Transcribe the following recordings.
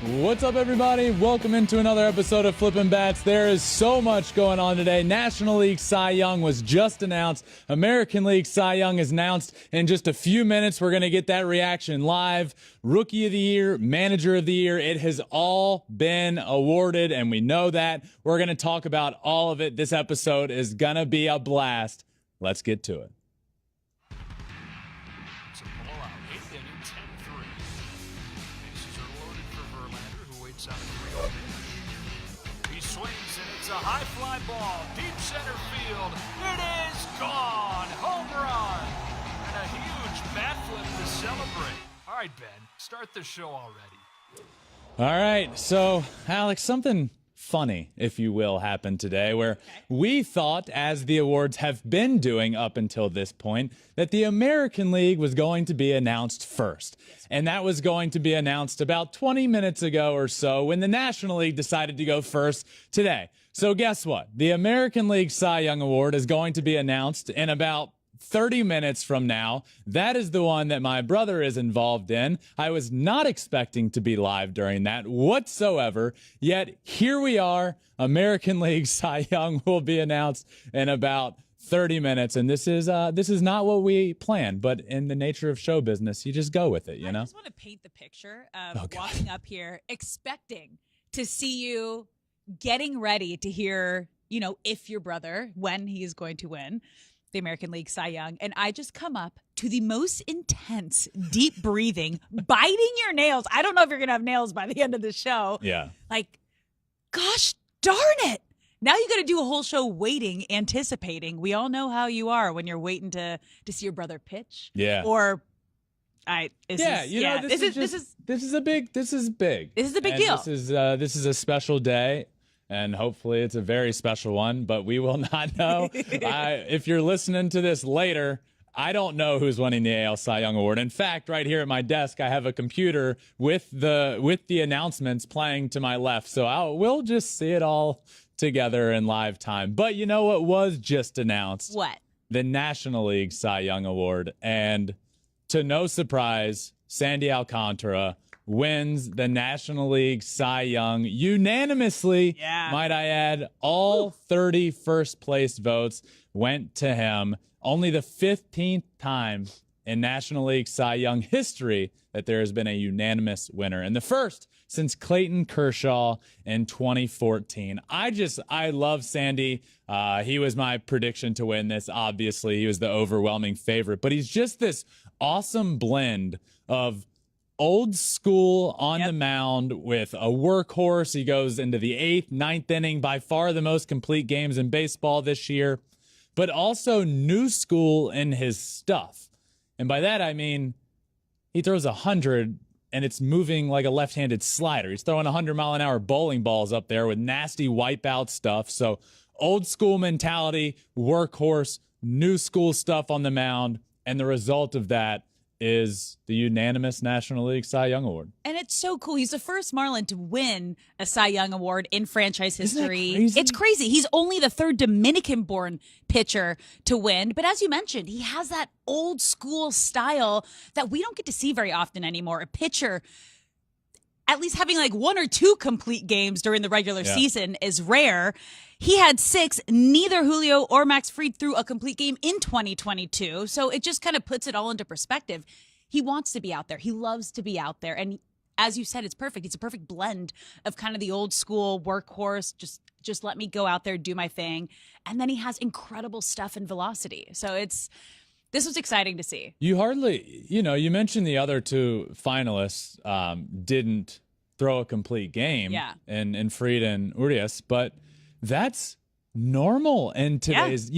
What's up, everybody? Welcome into another episode of Flippin' Bats. There is so much going on today. National League Cy Young was just announced. American League Cy Young is announced in just a few minutes. We're going to get that reaction live. Rookie of the Year, Manager of the Year. It has all been awarded, and we know that. We're going to talk about all of it. This episode is going to be a blast. Let's get to it. It's a blowout. 8th inning, 10-3. Bases are loaded for Verlander, who waits out a 3-0 pitch. He swings, and it's a high fly ball. Deep center field. It is gone. Home run. And a huge bat flip to celebrate. All right, Ben, start the show already. All right, so, Alex, something funny, if you will, happened today where we thought, as the awards have been doing up until this point, that the American League was going to be announced first. And that was going to be announced about 20 minutes ago or so when the National League decided to go first today. So guess what? The American League Cy Young Award is going to be announced in about 30 minutes from now. That is the one that my brother is involved in. I was not expecting to be live during that whatsoever, yet here we are. American League Cy Young will be announced in about 30 minutes, and this is not what we planned, but in the nature of show business, you just go with it, you know? I just want to paint the picture of walking up here expecting to see you getting ready to hear, if your brother, when he is going to win the American League Cy Young, and I just come up to the most intense, deep breathing, biting your nails. I don't know if you're going to have nails by the end of the show. Yeah. Like, gosh darn it. Now you got to do a whole show waiting, anticipating. We all know how you are when you're waiting to see your brother pitch. Yeah. Or this is big. This is a big deal. This is a special day. And hopefully it's a very special one, but we will not know. If you're listening to this later, I don't know who's winning the AL Cy Young Award. In fact, right here at my desk, I have a computer with the announcements playing to my left. So we'll just see it all together in live time. But you know what was just announced? What? The National League Cy Young Award. And to no surprise, Sandy Alcantara wins the National League Cy Young unanimously. Yeah. Might I add, all 30 first-place votes went to him. Only the 15th time in National League Cy Young history that there has been a unanimous winner, and the first since Clayton Kershaw in 2014. I love Sandy. He was my prediction to win this. Obviously, he was the overwhelming favorite, but he's just this awesome blend of old school on the mound with a workhorse. He goes into the 8th, 9th inning, by far the most complete games in baseball this year, but also new school in his stuff. And by that, I mean, he throws 100 and it's moving like a left-handed slider. He's throwing 100-mile-an-hour bowling balls up there with nasty wipeout stuff. So old school mentality, workhorse, new school stuff on the mound. And the result of that is the unanimous National League Cy Young Award. And it's so cool. He's the first Marlin to win a Cy Young Award in franchise history. Isn't that crazy? It's crazy. He's only the third Dominican-born pitcher to win. But as you mentioned, he has that old school style that we don't get to see very often anymore. A pitcher at least having like 1 or 2 complete games during the regular season is rare. He had 6. Neither Julio or Max Fried threw a complete game in 2022. So it just kind of puts it all into perspective. He wants to be out there. He loves to be out there. And as you said, it's perfect. It's a perfect blend of kind of the old school workhorse, just let me go out there, do my thing. And then he has incredible stuff and velocity. So this was exciting to see. You hardly, you mentioned the other 2 finalists didn't throw a complete game in Fried and Urias, but that's normal in today's,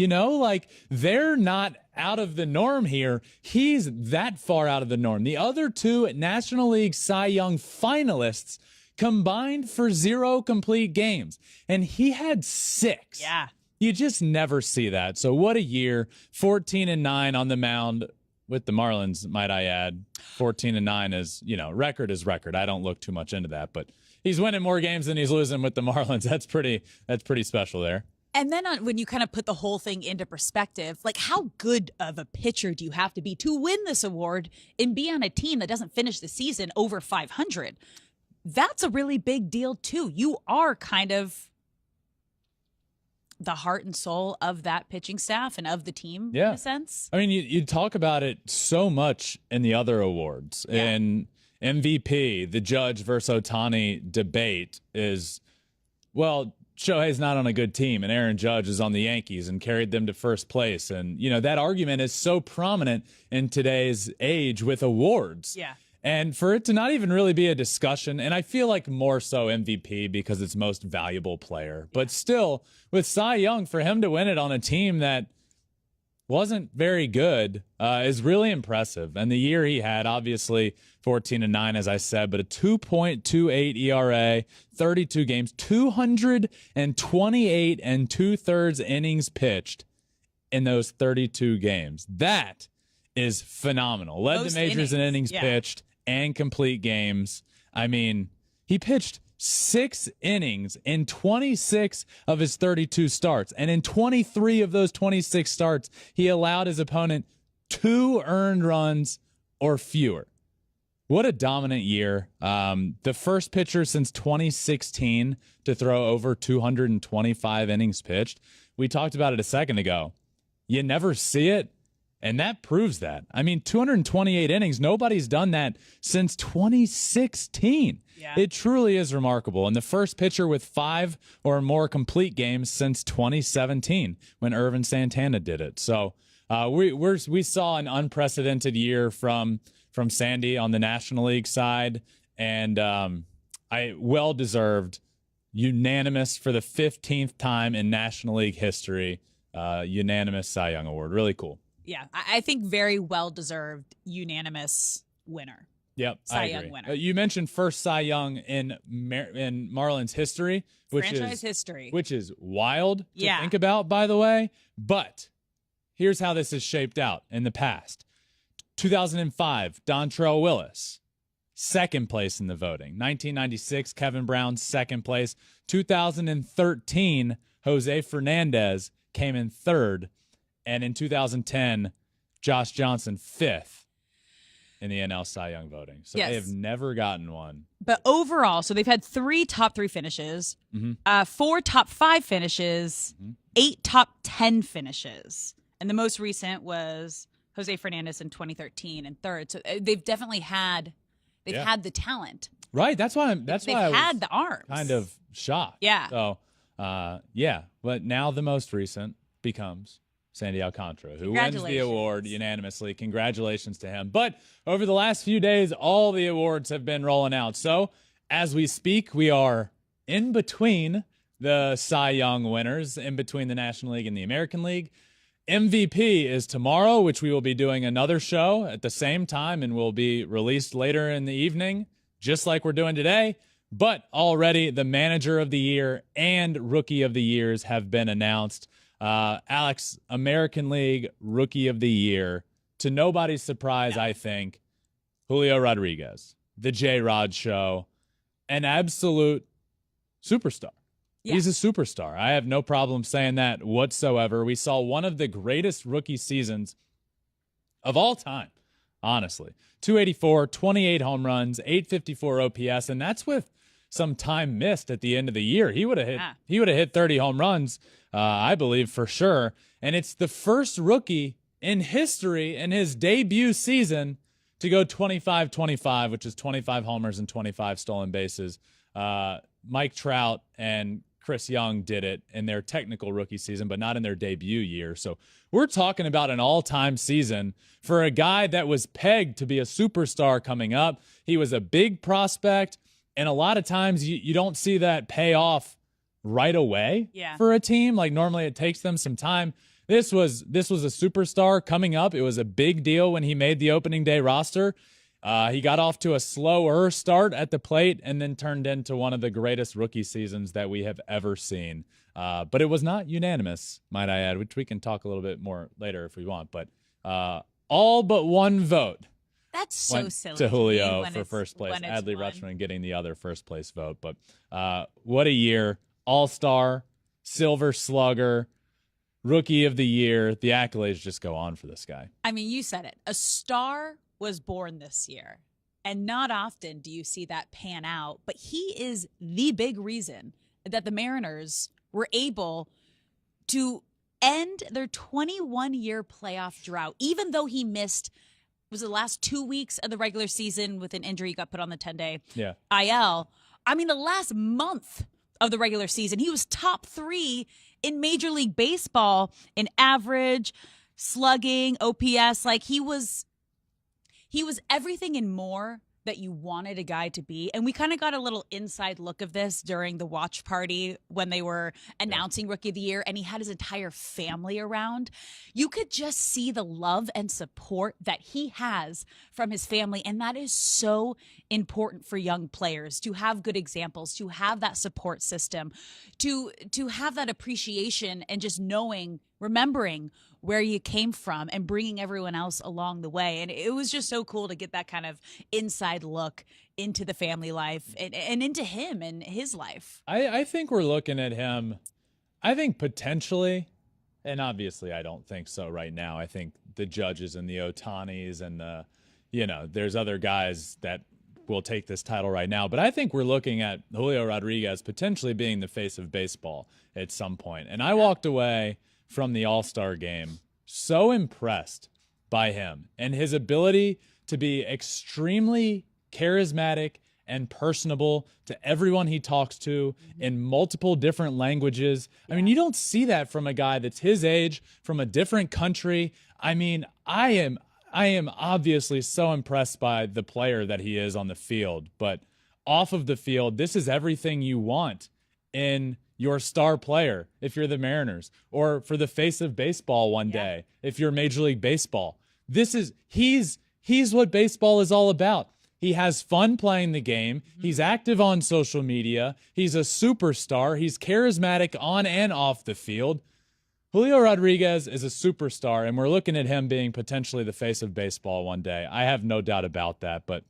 they're not out of the norm here. He's that far out of the norm. The other 2 National League Cy Young finalists combined for 0 complete games, and he had 6. Yeah. You just never see that. So what a year. 14-9 on the mound with the Marlins, might I add. 14-9 is, record is record. I don't look too much into that, but he's winning more games than he's losing with the Marlins. That's pretty special there. And then when you kind of put the whole thing into perspective, like how good of a pitcher do you have to be to win this award and be on a team that doesn't finish the season over 500? that's a really big deal too. You are kind of the heart and soul of that pitching staff and of the team in a sense. I mean, you talk about it so much in the other awards. Yeah. In MVP, the Judge versus Ohtani debate is, well, Shohei's not on a good team, and Aaron Judge is on the Yankees and carried them to first place. And, that argument is so prominent in today's age with awards. Yeah. And for it to not even really be a discussion, and I feel like more so MVP because it's most valuable player, but still with Cy Young, for him to win it on a team that wasn't very good is really impressive. And the year he had, obviously 14-9, as I said, but a 2.28 ERA, 32 games, 228 and 2/3 innings pitched in those 32 games. That is phenomenal. Led Most the majors in innings yeah. pitched and complete games. I mean, he pitched 6 innings in 26 of his 32 starts. And in 23 of those 26 starts, he allowed his opponent 2 earned runs or fewer. What a dominant year. The first pitcher since 2016 to throw over 225 innings pitched. We talked about it a second ago. You never see it. And that proves that. I mean, 228 innings, nobody's done that since 2016. Yeah. It truly is remarkable. And the first pitcher with 5 or more complete games since 2017 when Irvin Santana did it. So we saw an unprecedented year from Sandy on the National League side. And well-deserved, unanimous for the 15th time in National League history, unanimous Cy Young Award. Really cool. Yeah, I think very well-deserved, unanimous winner. Yep, Cy I agree. Young winner. You mentioned first Cy Young in Marlins history, Franchise history. which is wild to Yeah. think about, by the way. But here's how this has shaped out in the past. 2005, Dontrell Willis, second place in the voting. 1996, Kevin Brown, second place. 2013, Jose Fernandez came in third. And in 2010, Josh Johnson, 5th in the NL Cy Young voting. So Yes. they have never gotten one. But overall, so they've had 3 top 3 finishes, 4 top 5 finishes, 8 top 10 finishes. And the most recent was Jose Fernandez in 2013 and third. So they've definitely had had the talent. Right. That's why They've I was had the arms. kind of shocked. Yeah. So, But now the most recent becomes Sandy Alcantara, who wins the award unanimously. Congratulations to him. But over the last few days, all the awards have been rolling out. So as we speak, we are in between the Cy Young winners, in between the National League and the American League. MVP is tomorrow, which we will be doing another show at the same time and will be released later in the evening, just like we're doing today. But already the Manager of the Year and Rookie of the Years have been announced. Alex, American League Rookie of the Year, to nobody's surprise, I think, Julio Rodriguez, the J-Rod Show, an absolute superstar. Yeah. He's a superstar. I have no problem saying that whatsoever. We saw one of the greatest rookie seasons of all time, honestly. 284, 28 home runs, 854 OPS, and that's with some time missed at the end of the year. He would have hit 30 home runs, I believe, for sure. And it's the first rookie in history in his debut season to go 25-25, which is 25 homers and 25 stolen bases. Mike Trout and Chris Young did it in their technical rookie season, but not in their debut year. So we're talking about an all-time season for a guy that was pegged to be a superstar coming up. He was a big prospect, and a lot of times you don't see that pay off right away for a team. Like normally it takes them some time. This was a superstar coming up. It was a big deal when he made the opening day roster. He got off to a slower start at the plate and then turned into one of the greatest rookie seasons that we have ever seen. But it was not unanimous, might I add, which we can talk a little bit more later if we want. But all but one vote. That's so silly. To Julio for first place. Adley Rutschman getting the other first place vote. But what a year. All-Star, Silver Slugger, Rookie of the Year. The accolades just go on for this guy. I mean, you said it. A star was born this year. And not often do you see that pan out, but he is the big reason that the Mariners were able to end their 21-year playoff drought, even though he missed, was the last 2 weeks of the regular season with an injury. He got put on the 10-day IL. I mean, the last month of the regular season, he was top 3 in Major League Baseball in average, slugging, OPS. Like, he was everything and more that you wanted a guy to be. And we kind of got a little inside look of this during the watch party when they were announcing Rookie of the Year, and he had his entire family around. You could just see the love and support that he has from his family, and that is so important for young players, to have good examples, to have that support system, to have that appreciation and just knowing, remembering where you came from and bringing everyone else along the way. And it was just so cool to get that kind of inside look into the family life and into him and his life. I think we're looking at him, I think potentially, and obviously I don't think so right now. I think the Judges and the Otanis and there's other guys that will take this title right now. But I think we're looking at Julio Rodriguez potentially being the face of baseball at some point. And I walked away from the All-Star game so impressed by him and his ability to be extremely charismatic and personable to everyone he talks to in multiple different languages. I mean, you don't see that from a guy that's his age, from a different country. I mean, I am obviously so impressed by the player that he is on the field, but off of the field, this is everything you want in your star player if you're the Mariners, or for the face of baseball one day if you're Major League Baseball. He's what baseball is all about. He has fun playing the game. He's active on social media. He's a superstar. He's charismatic on and off the field. Julio Rodriguez is a superstar, and we're looking at him being potentially the face of baseball one day. I have no doubt about that, but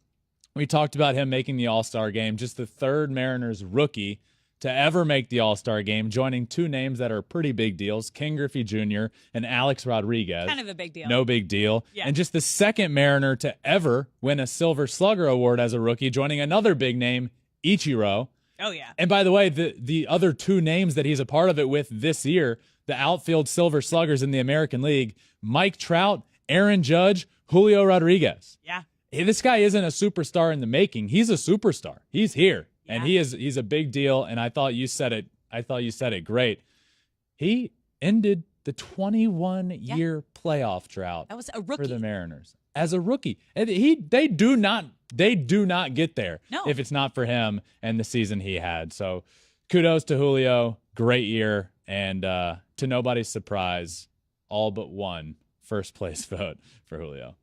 we talked about him making the All-Star game, just the third Mariners rookie to ever make the All-Star game, joining two names that are pretty big deals, King Griffey Jr. and Alex Rodriguez. Kind of a big deal. No big deal. Yeah. And just the second Mariner to ever win a Silver Slugger award as a rookie, joining another big name, Ichiro. Oh, yeah. And by the way, the other two names that he's a part of it with this year, the outfield Silver Sluggers in the American League, Mike Trout, Aaron Judge, Julio Rodriguez. Yeah. Hey, this guy isn't a superstar in the making. He's a superstar. He's here. Yeah. And he's a big deal, and I thought you said it great. He ended the 21-year playoff drought. That was a rookie for the Mariners as a rookie. And they do not get there if it's not for him and the season he had. So kudos to Julio, great year, and to nobody's surprise, all but one first place vote for Julio.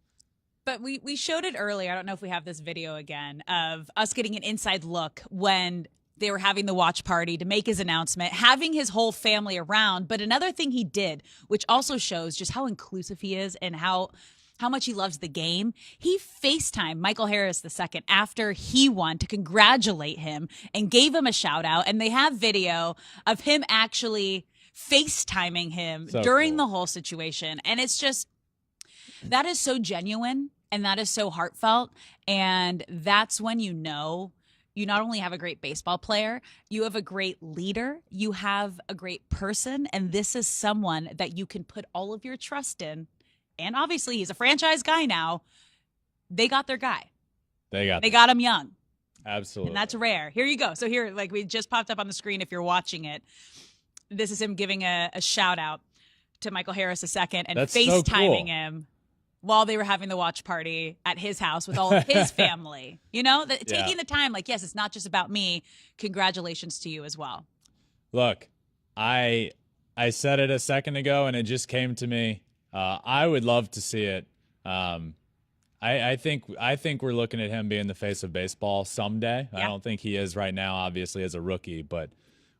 But we showed it earlier. I don't know if we have this video again of us getting an inside look when they were having the watch party to make his announcement, having his whole family around. But another thing he did, which also shows just how inclusive he is and how much he loves the game, he FaceTimed Michael Harris II after he won to congratulate him and gave him a shout out. And they have video of him actually FaceTiming him during the whole situation. And it's just, that is so genuine and that is so heartfelt. And that's when you know you not only have a great baseball player, you have a great leader, you have a great person, and this is someone that you can put all of your trust in. And obviously, he's a franchise guy now. They got their guy. They got him young. Absolutely. And that's rare. Here you go. So here, like we just popped up on the screen if you're watching it. This is him giving a shout out to Michael Harris II and that's FaceTiming so cool. him while they were having the watch party at his house with all of his family. You know, taking the time, like, yes, it's not just about me. Congratulations to you as well. Look, I said it a second ago, and it just came to me. I would love to see it. I think we're looking at him being the face of baseball someday. Yeah. I don't think he is right now, obviously, as a rookie. But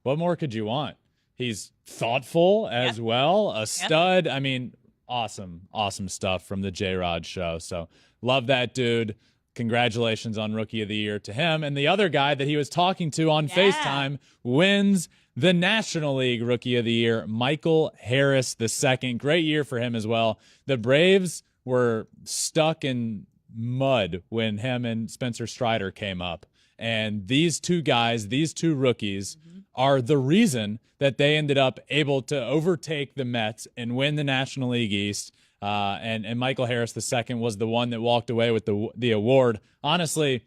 what more could you want? He's thoughtful as well, a stud. I mean, awesome stuff from the J-Rod show. So love that dude. Congratulations on Rookie of the Year to him. And the other guy that he was talking to on FaceTime wins the National League Rookie of the Year, Michael Harris II. Great year for him as well. The Braves were stuck in mud when him and Spencer Strider came up. And these two guys, these two rookies, are the reason that they ended up able to overtake the Mets and win the National League East. And Michael Harris II was the one that walked away with the award. Honestly,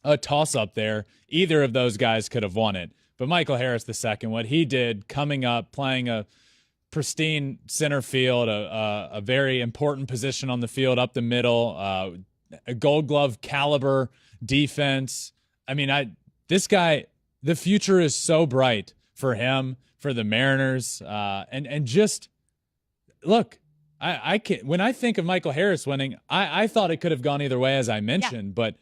a toss-up there. Either of those guys could have won it. But Michael Harris II, what he did coming up, playing a pristine center field, a very important position on the field up the middle, a Gold Glove caliber defense. I mean, this guy, the future is so bright for him, for the Mariners, and just look. I can't, when I think of Michael Harris winning, I thought it could have gone either way, as I mentioned, but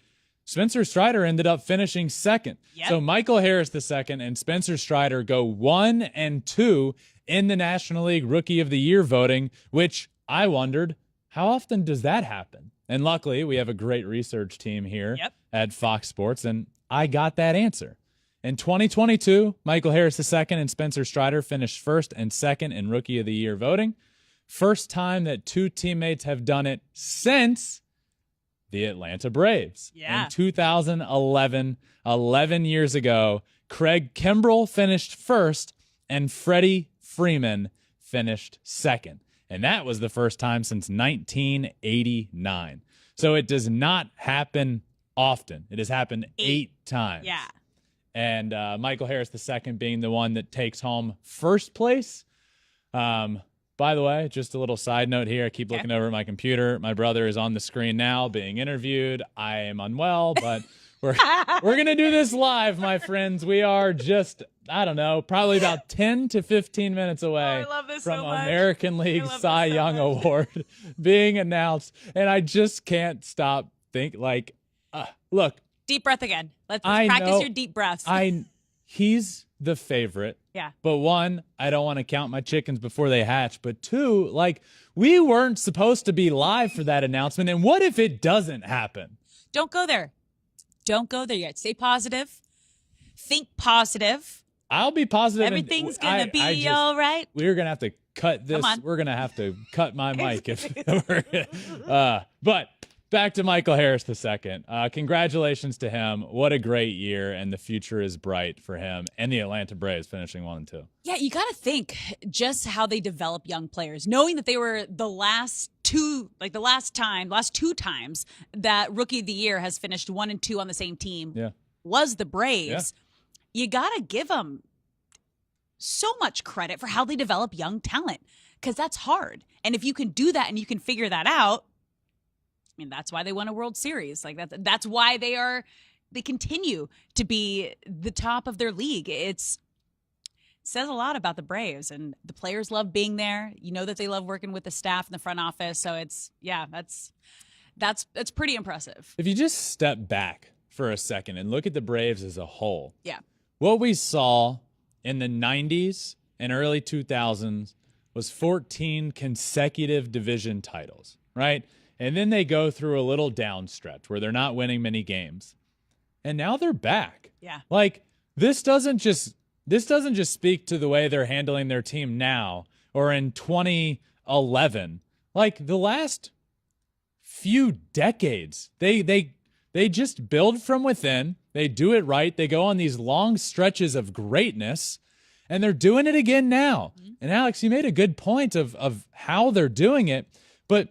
Spencer Strider ended up finishing second. Yep. So Michael Harris II and Spencer Strider go 1 and 2 in the National League Rookie of the Year voting, which I wondered, how often does that happen? And luckily, we have a great research team here at Fox Sports, and I got that answer. In 2022, Michael Harris II and Spencer Strider finished first and second in Rookie of the Year voting. First time that two teammates have done it since the Atlanta Braves. Yeah. In 2011, 11 years ago, Craig Kimbrell finished first and Freddie Freeman finished second. And that was the first time since 1989. So it does not happen often. It has happened 8 times. Yeah. And Michael Harris II being the one that takes home first place. By the way, just a little side note here. I keep looking over at my computer. My brother is on the screen now being interviewed. I am unwell, but we're going to do this live, my friends. We are just, I don't know, probably about 10 to 15 minutes away from American League Cy Young Award being announced. And I just can't stop look. Deep breath again. Let's practice your deep breaths. He's the favorite. Yeah. But one, I don't want to count my chickens before they hatch. But two, we weren't supposed to be live for that announcement. And what if it doesn't happen? Don't go there. Don't go there yet. Stay positive. Think positive. I'll be positive. Everything's going to be all right. We're going to have to cut this. We're going to have to cut my mic. But back to Michael Harris II. Congratulations to him. What a great year, and the future is bright for him and the Atlanta Braves finishing 1 and 2. Yeah, you got to think just how they develop young players, knowing that they were the last two times that Rookie of the Year has finished 1 and 2 on the same team was the Braves. Yeah. You got to give them so much credit for how they develop young talent, because that's hard. And if you can do that and you can figure that out, I mean, that's why they won a World Series. That's why they continue to be the top of their league. It says a lot about the Braves, and the players love being there. You know that they love working with the staff in the front office. So that's pretty impressive. If you just step back for a second and look at the Braves as a whole, what we saw in the 90s and early 2000s was 14 consecutive division titles, right? And then they go through a little down stretch where they're not winning many games. And now they're back. Yeah. This doesn't just speak to the way they're handling their team now or in 2011. The last few decades, they just build from within. They do it right. They go on these long stretches of greatness, and they're doing it again now. Mm-hmm. And Alex, you made a good point of how they're doing it, but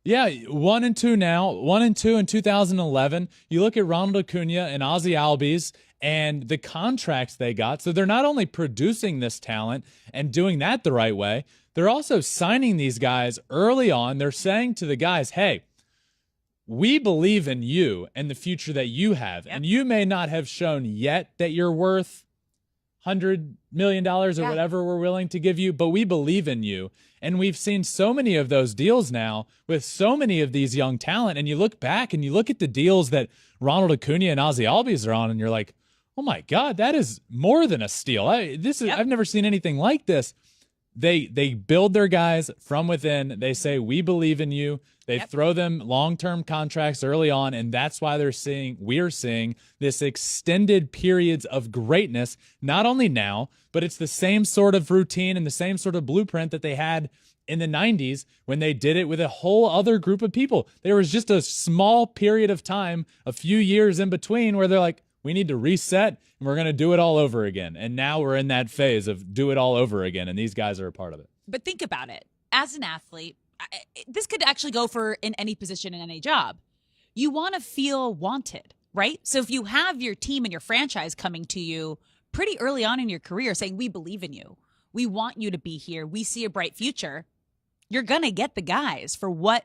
yeah, 1 and 2 now, 1 and 2 in 2011. You look at Ronald Acuna and Ozzie Albies and the contracts they got. So they're not only producing this talent and doing that the right way, they're also signing these guys early on. They're saying to the guys, hey, we believe in you and the future that you have. Yep. And you may not have shown yet that you're worth $100 million or whatever we're willing to give you, but we believe in you. And we've seen so many of those deals now with so many of these young talent. And you look back and you look at the deals that Ronald Acuna and Ozzie Albies are on, and you're like, oh my God, that is more than a steal. I've never seen anything like this. They build their guys from within. They say, we believe in you. They throw them long-term contracts early on, and that's why we're seeing this extended periods of greatness, not only now, but it's the same sort of routine and the same sort of blueprint that they had in the 90s when they did it with a whole other group of people. There was just a small period of time, a few years in between, where they're like, we need to reset and we're going to do it all over again. And now we're in that phase of do it all over again. And these guys are a part of it. But think about it. As an athlete, this could actually go for in any position in any job. You want to feel wanted, right? So if you have your team and your franchise coming to you pretty early on in your career saying, we believe in you, we want you to be here, we see a bright future, you're going to get the guys for what,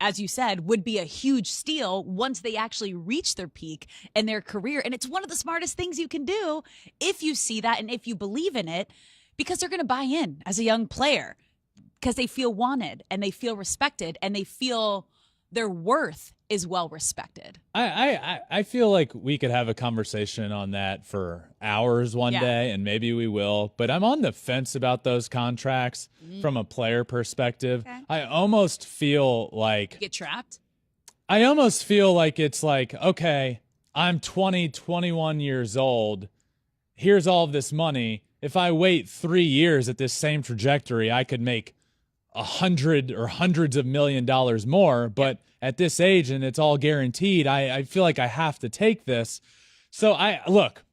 as you said, would be a huge steal once they actually reach their peak in their career. And it's one of the smartest things you can do if you see that and if you believe in it, because they're going to buy in as a young player because they feel wanted and they feel respected and they feel their worth is well respected. I feel like we could have a conversation on that for hours one day, and maybe we will. But I'm on the fence about those contracts from a player perspective. Okay. I almost feel like you get trapped. I almost feel like it's like, okay, I'm 20, 21 years old. Here's all of this money. If I wait 3 years at this same trajectory, I could make $100 or hundreds of $1 million more. But at this age, and it's all guaranteed, I feel like I have to take this. So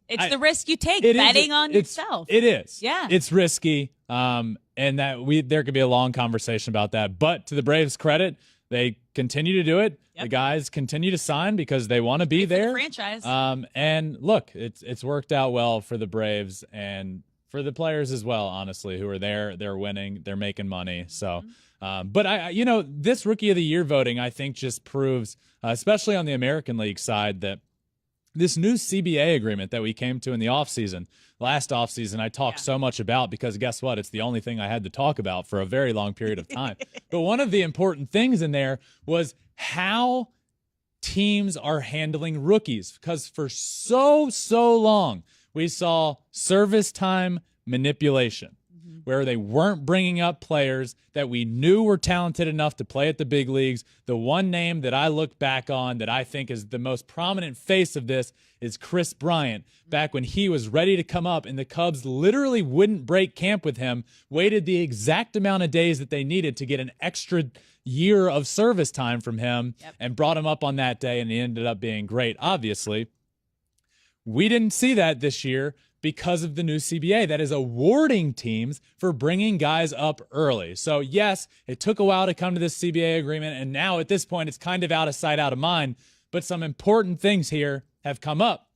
it's the risk you take betting on yourself. It is. Yeah. It's risky. And there could be a long conversation about that. But to the Braves' credit, they continue to do it. Yep. The guys continue to sign because they want to be there. The franchise. And look, it's worked out well for the Braves and for the players as well, honestly, who are there. They're winning. They're making money. So, but this Rookie of the Year voting, I think, just proves, especially on the American League side, that this new CBA agreement that we came to in the last offseason, I talked so much about because guess what? It's the only thing I had to talk about for a very long period of time. But one of the important things in there was how teams are handling rookies, because for so long, we saw service time manipulation, where they weren't bringing up players that we knew were talented enough to play at the big leagues. The one name that I look back on that I think is the most prominent face of this is Chris Bryant, back when he was ready to come up and the Cubs literally wouldn't break camp with him, waited the exact amount of days that they needed to get an extra year of service time from him and brought him up on that day, and he ended up being great, obviously. We didn't see that this year because of the new CBA that is awarding teams for bringing guys up early. So, yes, it took a while to come to this CBA agreement, and now at this point it's kind of out of sight, out of mind. But some important things here have come up.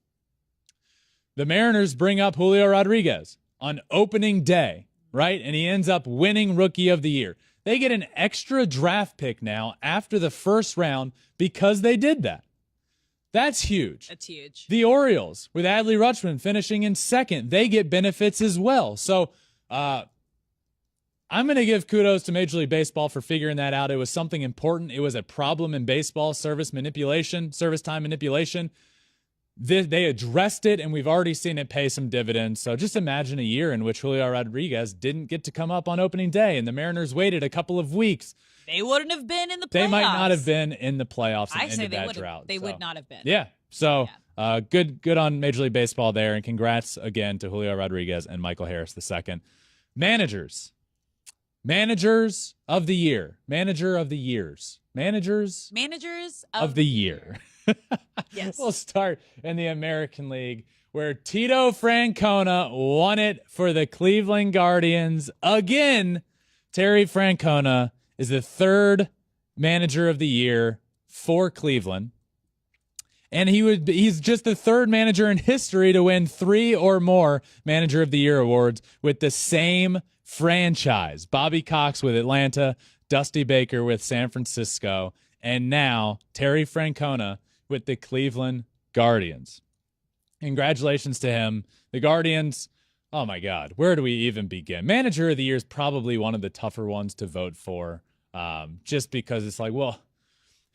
The Mariners bring up Julio Rodriguez on opening day, right? And he ends up winning Rookie of the Year. They get an extra draft pick now after the first round because they did that. That's huge. That's huge. The Orioles, with Adley Rutschman finishing in second, they get benefits as well. So I'm going to give kudos to Major League Baseball for figuring that out. It was something important. It was a problem in baseball, service time manipulation. They addressed it, and we've already seen it pay some dividends. So just imagine a year in which Julio Rodriguez didn't get to come up on opening day, and the Mariners waited a couple of weeks. They wouldn't have been in the playoffs. They might not have been in the playoffs and ended that drought. They would not have been. Yeah. So good on Major League Baseball there, and congrats again to Julio Rodriguez and Michael Harris II. Managers of the year. Manager of the years. Managers of the year. Yes. We'll start in the American League, where Tito Francona won it for the Cleveland Guardians. Again, Terry Francona is the third manager of the year for Cleveland. And he's just the third manager in history to win 3 or more Manager of the Year awards with the same franchise. Bobby Cox with Atlanta, Dusty Baker with San Francisco, and now Terry Francona with the Cleveland Guardians. Congratulations to him. The Guardians, oh my God, where do we even begin? Manager of the Year is probably one of the tougher ones to vote for, just because it's like, well,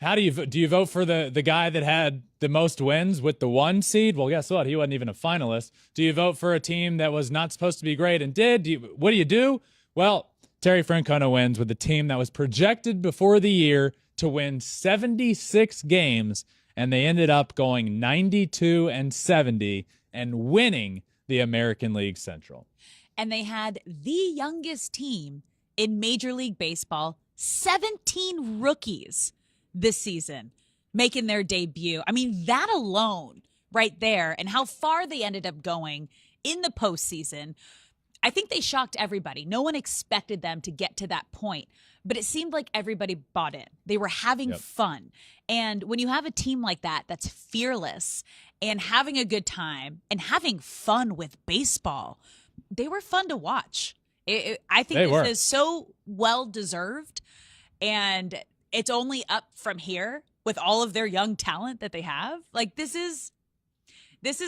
how do you vote for the guy that had the most wins with the 1 seed? Well, guess what? He wasn't even a finalist. Do you vote for a team that was not supposed to be great and did? What do you do? Well, Terry Francona wins with the team that was projected before the year to win 76 games, and they ended up going 92-70 and winning the American League Central. And they had the youngest team in Major League Baseball, 17 rookies this season making their debut. I mean, that alone right there, and how far they ended up going in the postseason, I think they shocked everybody. No one expected them to get to that point, but it seemed like everybody bought in. They were having fun. And when you have a team like that that's fearless and having a good time and having fun with baseball, they were fun to watch. I think this is so well-deserved, and it's only up from here with all of their young talent that they have. Like, this is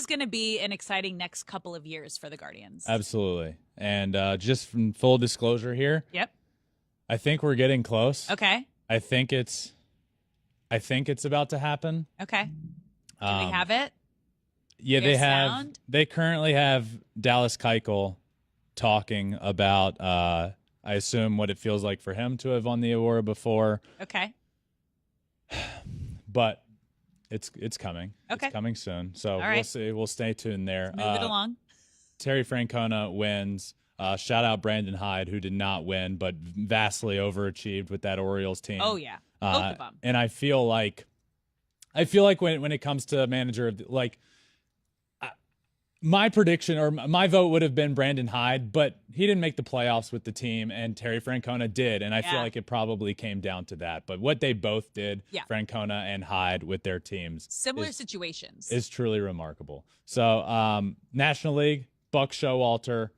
going to be an exciting next couple of years for the Guardians. Absolutely. And just from full disclosure here, I think we're getting close. Okay. I think it's about to happen. Okay. Do we have it? Yeah, Do we they have. sound? They currently have Dallas Keuchel talking about, I assume, what it feels like for him to have won the award before. Okay. But it's coming. Okay. It's coming soon. So right. we'll see. We'll stay tuned there. Move it along. Terry Francona wins. Shout out Brandon Hyde, who did not win, but vastly overachieved with that Orioles team. Oh, yeah. Both of them. And I feel like when it comes to manager of my prediction or my vote would have been Brandon Hyde, but he didn't make the playoffs with the team, and Terry Francona did, and I feel like it probably came down to that. But what they both did, Francona and Hyde with their teams, similar situations, is truly remarkable. So National League, Buck Showalter,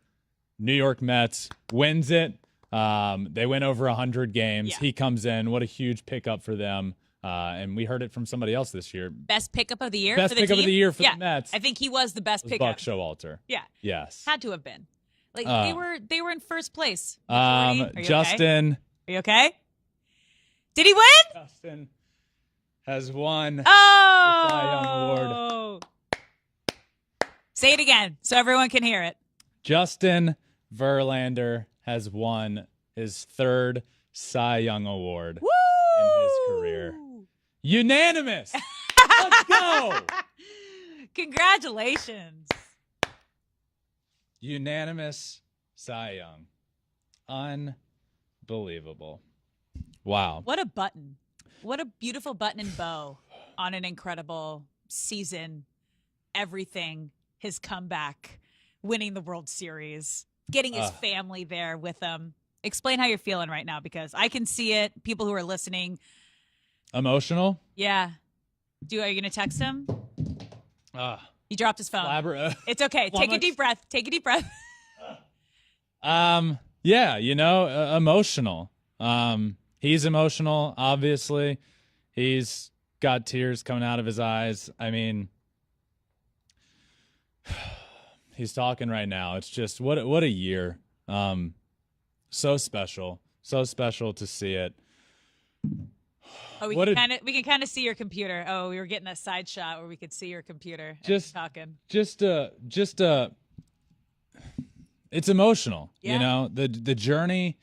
New York Mets wins it. They win over 100 games. Yeah. He comes in. What a huge pickup for them. And we heard it from somebody else this year. Best pickup of the year Best for the pickup team? of the year for the Mets. I think he was the best pickup. Buck Showalter. Yeah. Yes. Had to have been. Like they were in first place. Are you Justin. Okay? Are you okay? Did he win? Justin has won the Oh! Cy Young Award. Say it again so everyone can hear it. Justin Verlander has won his third Cy Young Award in his career. Unanimous. Let's go. Congratulations. Unanimous Cy Young. Unbelievable. Wow. What a button. What a beautiful button and bow on an incredible season. Everything, his comeback, winning the World Series, getting his family there with him. Explain how you're feeling right now, because I can see it. People who are listening. Emotional? Yeah. Are you going to text him? He dropped his phone. It's okay. Take a deep breath. Take a deep breath. Yeah, emotional. He's emotional, obviously. He's got tears coming out of his eyes. I mean, he's talking right now. It's just what a year. So special to see it. Oh, we can kind of see your computer. Oh, we were getting that side shot where we could see your computer. Just talking. It's emotional. Yeah. The journey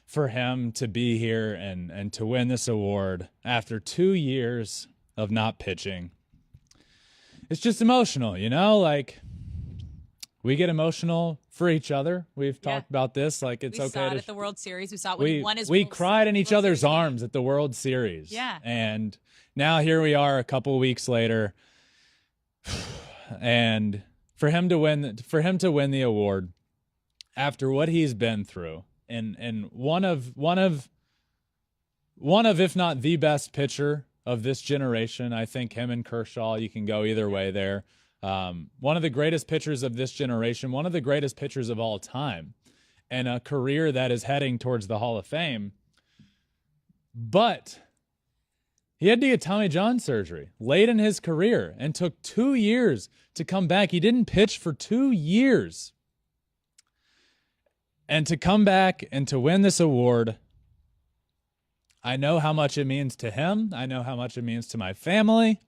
for him to be here and to win this award after 2 years of not pitching. It's just emotional, like we get emotional for each other. We've talked about this. Like, it's okay. We saw it at the World Series. We saw it when he won his We cried in each other's arms at the World Series. Yeah. And now here we are a couple weeks later. And for him to win the award after what he's been through, and one of if not the best pitcher of this generation, I think him and Kershaw, you can go either way there. One of the greatest pitchers of this generation, one of the greatest pitchers of all time, and a career that is heading towards the Hall of Fame. But he had to get Tommy John surgery late in his career and took 2 years to come back. He didn't pitch for 2 years. And to come back and to win this award, I know how much it means to him. I know how much it means to my family.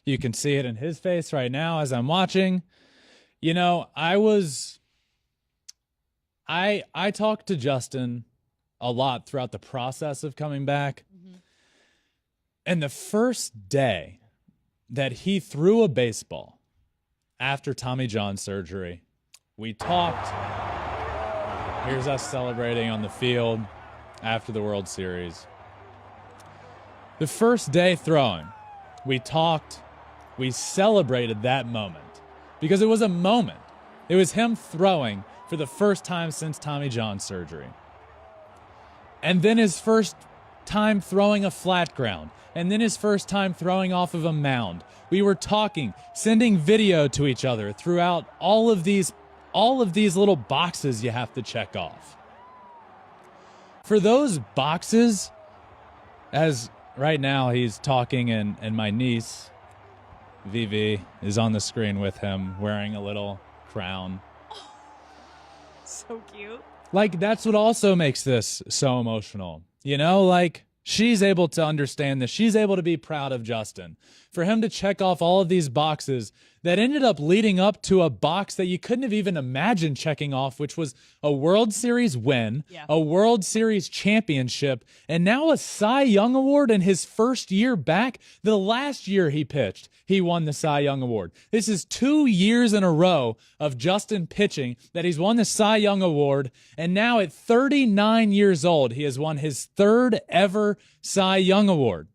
You can see it in his face right now as I'm watching. I talked to Justin a lot throughout the process of coming back. Mm-hmm. And the first day that he threw a baseball after Tommy John surgery, we talked. Here's us celebrating on the field after the World Series. The first day throwing, we talked, we celebrated that moment because it was a moment. It was him throwing for the first time since Tommy John surgery. And then his first time throwing a flat ground. And then his first time throwing off of a mound. We were talking, sending video to each other throughout all of these little boxes you have to check off. For those boxes, as right now he's talking and my niece, Vivi, is on the screen with him wearing a little crown. So cute. Like, that's what also makes this so emotional. You know, like, she's able to understand this. She's able to be proud of Justin. For him to check off all of these boxes that ended up leading up to a box that you couldn't have even imagined checking off, which was a World Series win, a World Series championship, and now a Cy Young Award in his first year back. The last year he pitched, he won the Cy Young Award. This is 2 years in a row of Justin pitching that he's won the Cy Young Award, and now at 39 years old, he has won his third ever Cy Young Award.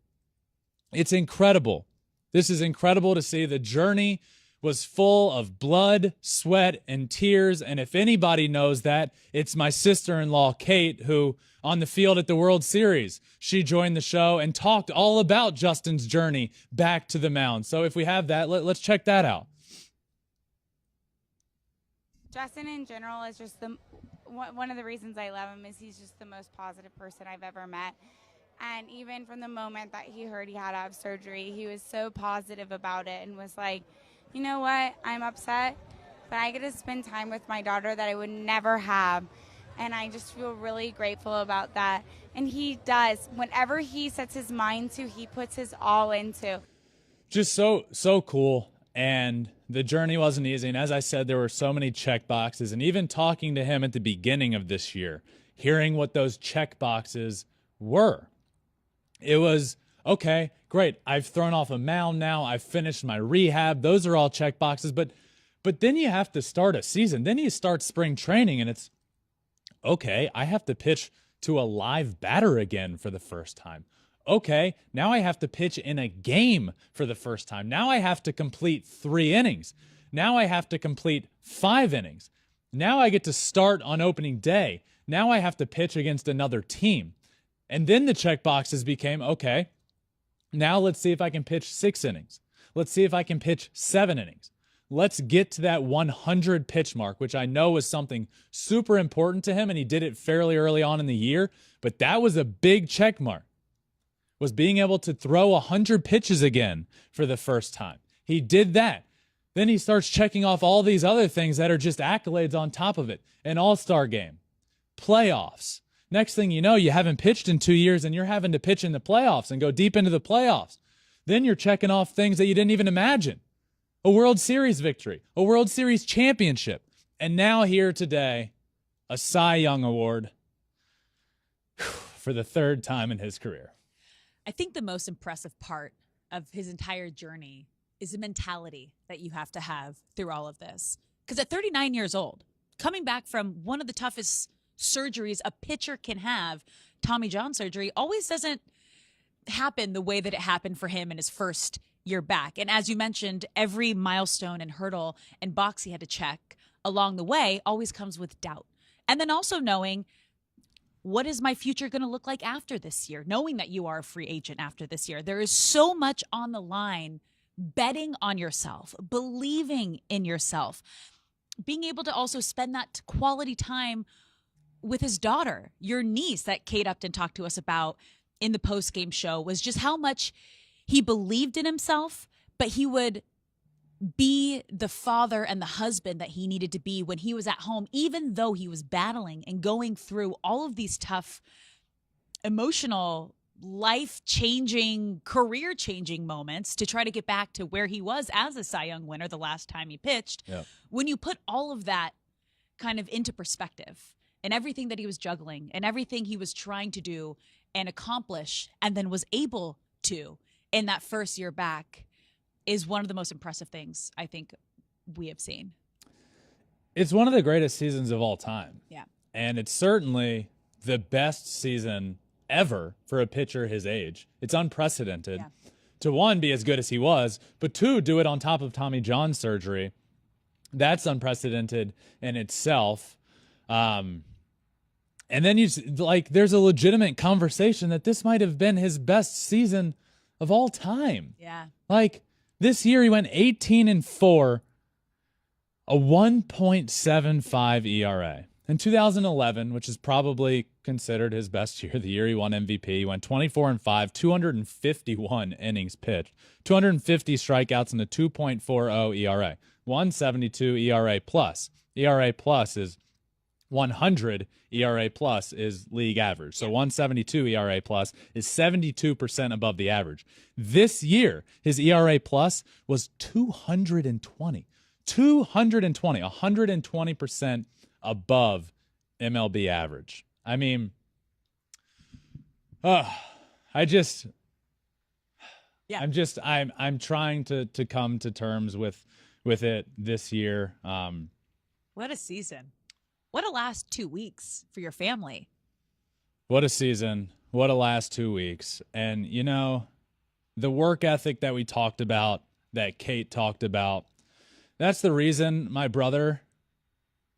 It's incredible. This is incredible to see. The journey was full of blood, sweat, and tears. And if anybody knows that, it's my sister-in-law, Kate, who on the field at the World Series, she joined the show and talked all about Justin's journey back to the mound. So if we have that, let's check that out. Justin in general is just one of the reasons I love him is he's just the most positive person I've ever met. And even from the moment that he heard he had to have surgery, he was so positive about it and was like, you know what, I'm upset, but I get to spend time with my daughter that I would never have. And I just feel really grateful about that. And he does. Whenever he sets his mind to, he puts his all into. Just so cool. And the journey wasn't easy. And as I said, there were so many check boxes. And even talking to him at the beginning of this year, hearing what those check boxes were, it was, okay, great. I've thrown off a mound now. I've finished my rehab. Those are all check boxes. But then you have to start a season. Then you start spring training, and it's, okay, I have to pitch to a live batter again for the first time. Okay, now I have to pitch in a game for the first time. Now I have to complete 3 innings. Now I have to complete 5 innings. Now I get to start on opening day. Now I have to pitch against another team. And then the check boxes became, okay, now let's see if I can pitch 6 innings. Let's see if I can pitch 7 innings. Let's get to that 100 pitch mark, which I know was something super important to him, and he did it fairly early on in the year. But that was a big check mark, was being able to throw 100 pitches again for the first time. He did that. Then he starts checking off all these other things that are just accolades on top of it. An all-star game, playoffs. Next thing you know, you haven't pitched in 2 years and you're having to pitch in the playoffs and go deep into the playoffs. Then you're checking off things that you didn't even imagine. A World Series victory, a World Series championship, and now here today, a Cy Young Award for the 3rd time in his career. I think the most impressive part of his entire journey is the mentality that you have to have through all of this. Because at 39 years old, coming back from one of the toughest surgeries a pitcher can have, Tommy John surgery, always doesn't happen the way that it happened for him in his first year back. And as you mentioned, every milestone and hurdle and box he had to check along the way always comes with doubt. And then also knowing, what is my future going to look like after this year? Knowing that you are a free agent after this year. There is so much on the line, betting on yourself, believing in yourself, being able to also spend that quality time with his daughter, your niece that Kate Upton talked to us about in the post-game show, was just how much he believed in himself, but he would be the father and the husband that he needed to be when he was at home, even though he was battling and going through all of these tough, emotional, life-changing, career-changing moments to try to get back to where he was as a Cy Young winner the last time he pitched. Yep. When you put all of that kind of into perspective and everything that he was juggling and everything he was trying to do and accomplish and then was able to in that first year back, is one of the most impressive things I think we have seen. It's one of the greatest seasons of all time. Yeah. And it's certainly the best season ever for a pitcher his age. It's unprecedented to, one, be as good as he was, but two, do it on top of Tommy John surgery. That's unprecedented in itself. And then there's a legitimate conversation that this might have been his best season of all time. Yeah. Like, this year he went 18-4, a 1.75 ERA. In 2011, which is probably considered his best year, the year he won MVP, he went 24-5, 251 innings pitched, 250 strikeouts, and a 2.40 ERA, 172 ERA plus. ERA plus is 100. ERA plus is league average. So 172 ERA plus is 72% above the average. This year, his ERA plus was 220. 220, 120% above MLB average. I mean, I'm trying to come to terms with it this year. What a season. What a last 2 weeks for your family. What a season. What a last 2 weeks. And, the work ethic that we talked about, that Kate talked about, that's the reason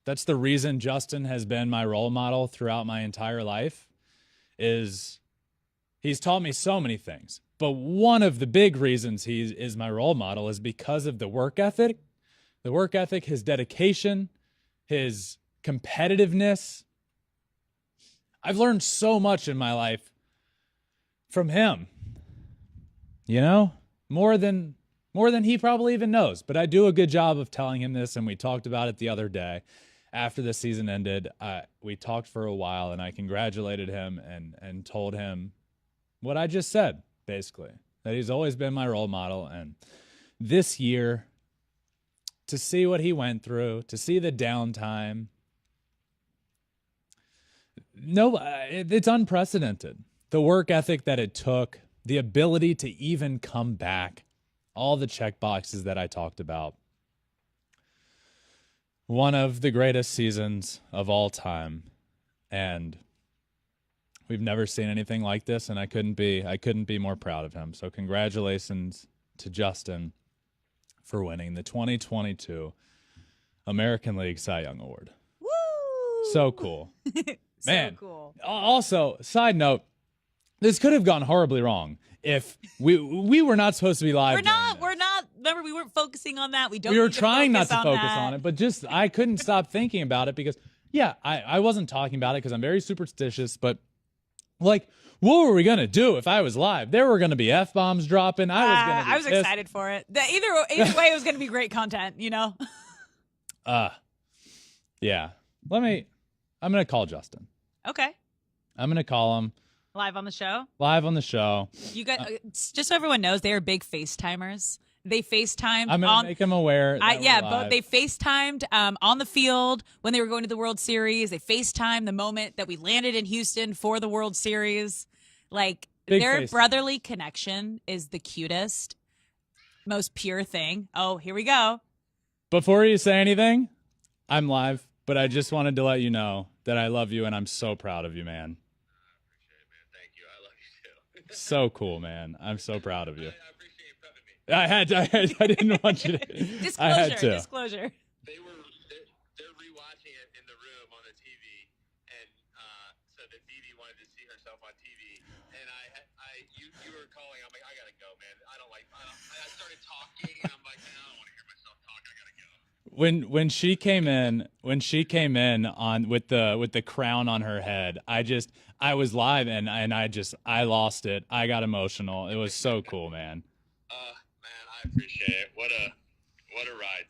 that's the reason Justin has been my role model throughout my entire life, is he's taught me so many things. But one of the big reasons he is my role model is because of the work ethic, his dedication, his competitiveness. I've learned so much in my life from him, more than he probably even knows. But I do a good job of telling him this, and we talked about it the other day. After the season ended, we talked for a while, and I congratulated him and told him what I just said, basically, that he's always been my role model. And this year, to see what he went through, to see the downtime, it's unprecedented. The work ethic that it took, the ability to even come back, all the check boxes that I talked about. One of the greatest seasons of all time, and we've never seen anything like this, and I couldn't be more proud of him. So congratulations to Justin for winning the 2022 American League Cy Young Award. Woo! So cool. Man. So cool. Also, side note, this could have gone horribly wrong if we were not supposed to be live. We're not. Remember, we weren't focusing on that. We were trying not to focus on it, but just I couldn't stop thinking about it because, I wasn't talking about it because I'm very superstitious, but what were we going to do if I was live? There were going to be F-bombs dropping. I was excited for it. Either way, it was going to be great content, Yeah. I'm going to call Justin. Okay. I'm going to call him. Live on the show? Live on the show. You got just so everyone knows, they are big FaceTimers. They FaceTimed. I'm going to make them aware. But they FaceTimed on the field when they were going to the World Series. They FaceTimed the moment that we landed in Houston for the World Series. Like, their brotherly connection is the cutest, most pure thing. Oh, here we go. Before you say anything, I'm live, but I just wanted to let you know that I love you and I'm so proud of you, man. So cool, man. I'm so proud of you. I didn't want you to. Disclosure. They're rewatching it in the room on the TV, and so that Vivi wanted to see herself on TV, and you were calling. I'm like, I gotta go, man. I started talking, and I'm like, man, I don't want to hear myself talk. I gotta go. When she came in on with the crown on her head, I was live and I lost it. I got emotional. It was so cool, man. Man, I appreciate it. What a ride.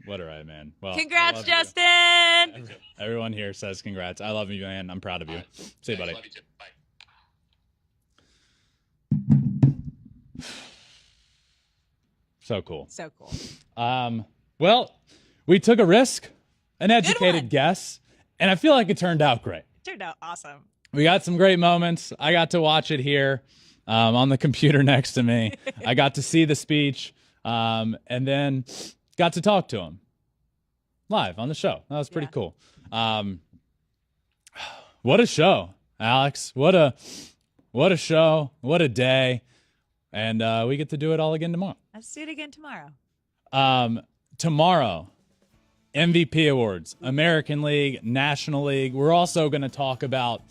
What a ride, man. Well, congrats, Justin. Everyone here says congrats. I love you, man. I'm proud of you. See you, buddy. Love you too. Bye. So cool. So cool. Well, we took a risk, an educated guess, and I feel like it turned out great. Turned out awesome. We got some great moments. I got to watch it here on the computer next to me. I got to see the speech and then got to talk to him live on the show. That was pretty cool. What a show, Alex. What a show. What a day. And we get to do it all again tomorrow. Let's do it again tomorrow. Tomorrow, MVP awards, American League, National League. We're also going to talk about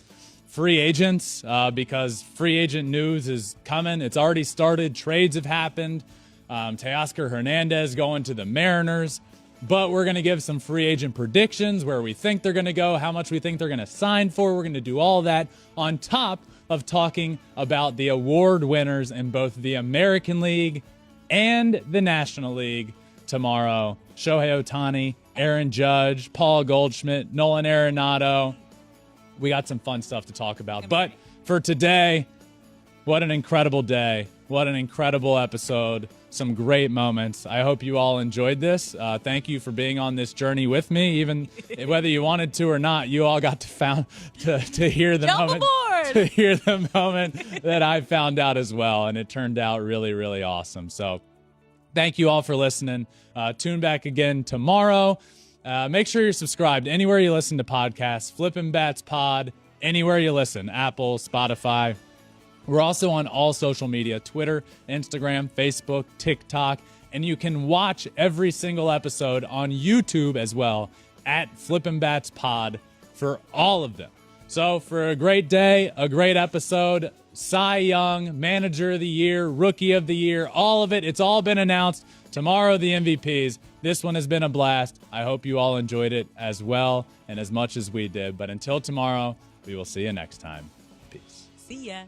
free agents because free agent news is coming. It's already started. Trades have happened. Teoscar Hernandez going to the Mariners. But we're going to give some free agent predictions, where we think they're going to go, how much we think they're going to sign for. We're going to do all that on top of talking about the award winners in both the American League and the National League tomorrow. Shohei Ohtani, Aaron Judge, Paul Goldschmidt, Nolan Arenado. We got some fun stuff to talk about. But for today, what an incredible day. What an incredible episode. Some great moments. I hope you all enjoyed this. Thank you for being on this journey with me. Even whether you wanted to or not, you all got to hear the moment. To hear the moment that I found out as well, and it turned out really, really awesome. So thank you all for listening. Tune back again tomorrow. Make sure you're subscribed anywhere you listen to podcasts. Flippin' Bats Pod, anywhere you listen. Apple, Spotify. We're also on all social media, Twitter, Instagram, Facebook, TikTok, and you can watch every single episode on YouTube as well at Flippin' Bats Pod for all of them. So for a great day, a great episode, Cy Young, Manager of the Year, Rookie of the Year, all of it, it's all been announced. Tomorrow, the MVPs. This one has been a blast. I hope you all enjoyed it as well and as much as we did. But until tomorrow, we will see you next time. Peace. See ya.